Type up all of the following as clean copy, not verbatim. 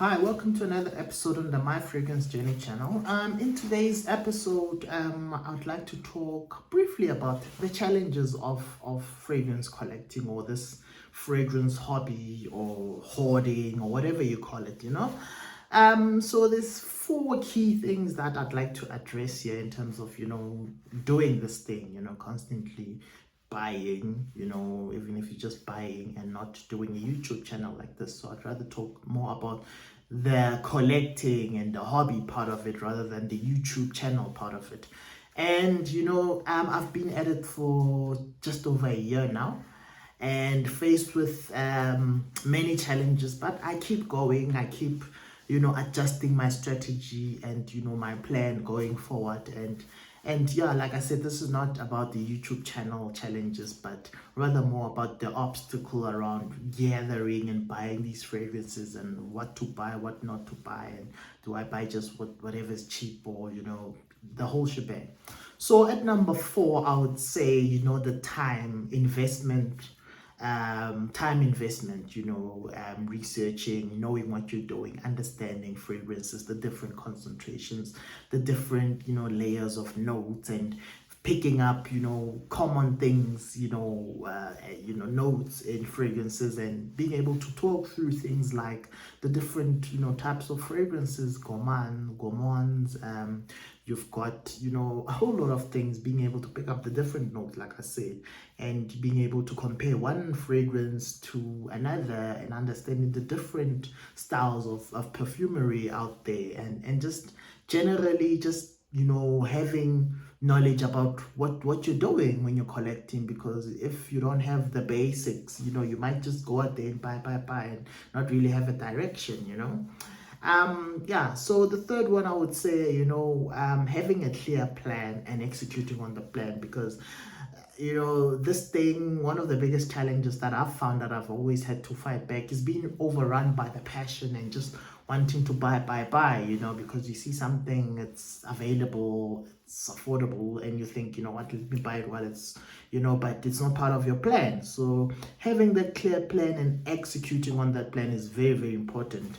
Hi, welcome to another episode on the My Fragrance Journey channel. In today's episode, I'd like to talk briefly about the challenges of fragrance collecting, or this fragrance hobby or hoarding or whatever you call it. So there's four key things that I'd like to address here in terms of, doing this thing, constantly buying, even if you're just buying and not doing a YouTube channel like this. So I'd rather talk more about the collecting and the hobby part of it rather than the YouTube channel part of it. And I've been at it for just over a year now, and faced with many challenges, but I keep going. I keep adjusting my strategy and my plan going forward. And yeah, like I said, this is not about the YouTube channel challenges, but rather more about the obstacle around gathering and buying these fragrances, and what to buy, what not to buy, and do I buy just whatever is cheap, or the whole shebang. So at number 4, I would say the time investment, researching, knowing what you're doing, understanding fragrances, the different concentrations, the different layers of notes, and picking up common things, notes in fragrances, and being able to talk through things like the different types of fragrances, gomons. You've got a whole lot of things, being able to pick up the different notes, like I said, and being able to compare one fragrance to another, and understanding the different styles of perfumery out there, and just generally just having knowledge about what you're doing when you're collecting. Because if you don't have the basics, you might just go out there and buy and not really have a direction. Yeah, so the third one, I would say having a clear plan and executing on the plan. Because this thing, one of the biggest challenges that I've found, that I've always had to fight back, is being overrun by the passion and just wanting to buy, because you see something, it's available, it's affordable, and you think, what, let me buy it while it's, but it's not part of your plan. So having that clear plan and executing on that plan is very, very important.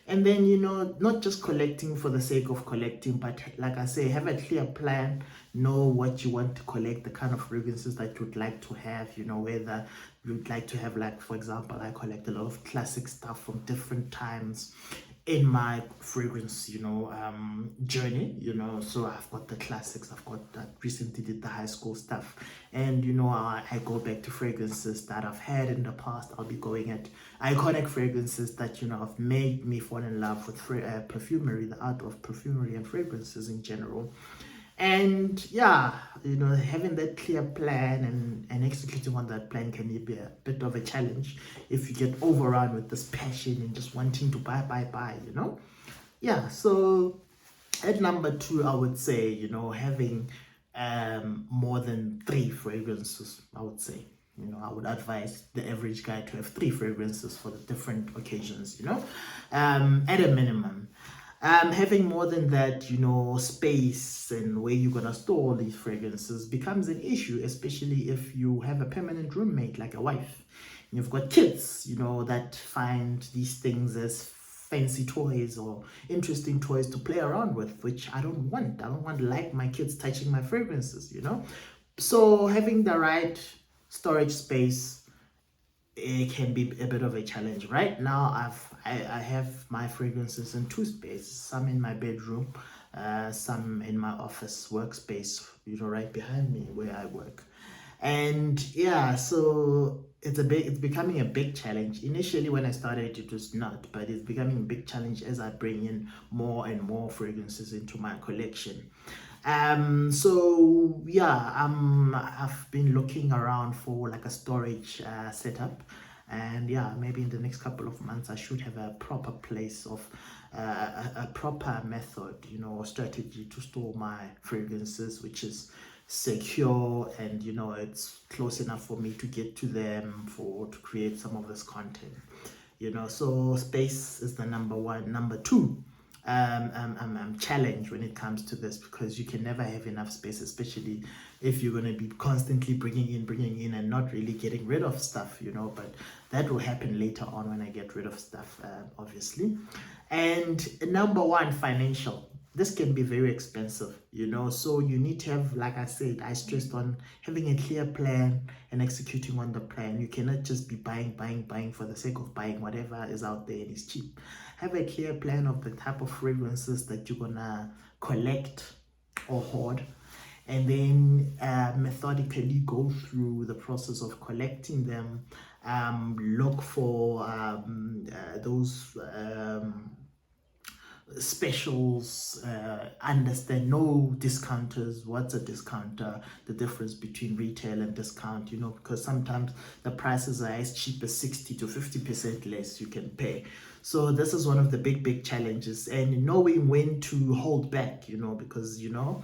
And then, not just collecting for the sake of collecting, but like I say, have a clear plan, know what you want to collect, the kind of fragrances that you'd like to have, whether you'd like to have, like, for example, I collect a lot of classic stuff from different times in my fragrance journey. So I've got the classics, I've got that recently did the high school stuff, and I go back to fragrances that I've had in the past. I'll be going at iconic fragrances that have made me fall in love with perfumery, the art of perfumery and fragrances in general. And yeah, having that clear plan and executing on that plan can be a bit of a challenge if you get overrun with this passion and just wanting to buy. Yeah, so at number 2, I would say, having more than 3 fragrances, I would say. I would advise the average guy to have 3 fragrances for the different occasions, at a minimum. Having more than that, space and where you're gonna store all these fragrances becomes an issue, especially if you have a permanent roommate like a wife. And you've got kids, that find these things as fancy toys or interesting toys to play around with, which I don't want. I don't want, like, my kids touching my fragrances. So having the right storage space, it can be a bit of a challenge. Right now, I have my fragrances in 2 spaces, some in my bedroom, some in my office workspace, right behind me where I work. And yeah, so it's becoming a big challenge. Initially, when I started, it was not, but it's becoming a big challenge as I bring in more and more fragrances into my collection. So yeah, I've been looking around for like a storage setup, and yeah, maybe in the next couple of months I should have a proper place of a proper method, or strategy to store my fragrances, which is secure, and it's close enough for me to get to them to create some of this content. So space is the number 1. Number 2 challenge when it comes to this, because you can never have enough space, especially if you're going to be constantly bringing in and not really getting rid of stuff, you know. But that will happen later on when I get rid of stuff, obviously. And number one, financial. This can be very expensive, you know, so you need to have, like I said, I stressed on having a clear plan and executing on the plan. You cannot just be buying for the sake of buying whatever is out there and is cheap. Have a clear plan of the type of fragrances that you're gonna collect or hoard, and then methodically go through the process of collecting them. Look for those specials, understand, know discounters, what's a discounter, the difference between retail and discount, you know, because sometimes the prices are as cheap as 60 to 50% less you can pay. So this is one of the big challenges, and knowing when to hold back, you know, because, you know,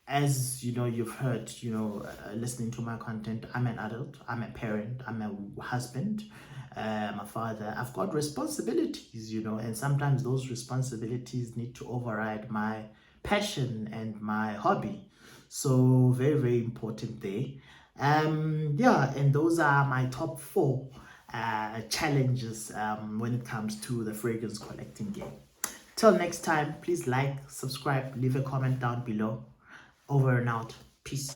as you know, you've heard, you know, listening to my content, I'm an adult, I'm a parent, I'm a husband, I'm a father. I've got responsibilities, you know, and sometimes those responsibilities need to override my passion and my hobby. So very important there. Yeah, and those are my top four challenges when it comes to the fragrance collecting game. Till next time, please like, subscribe, leave a comment down below. Over and out. Peace.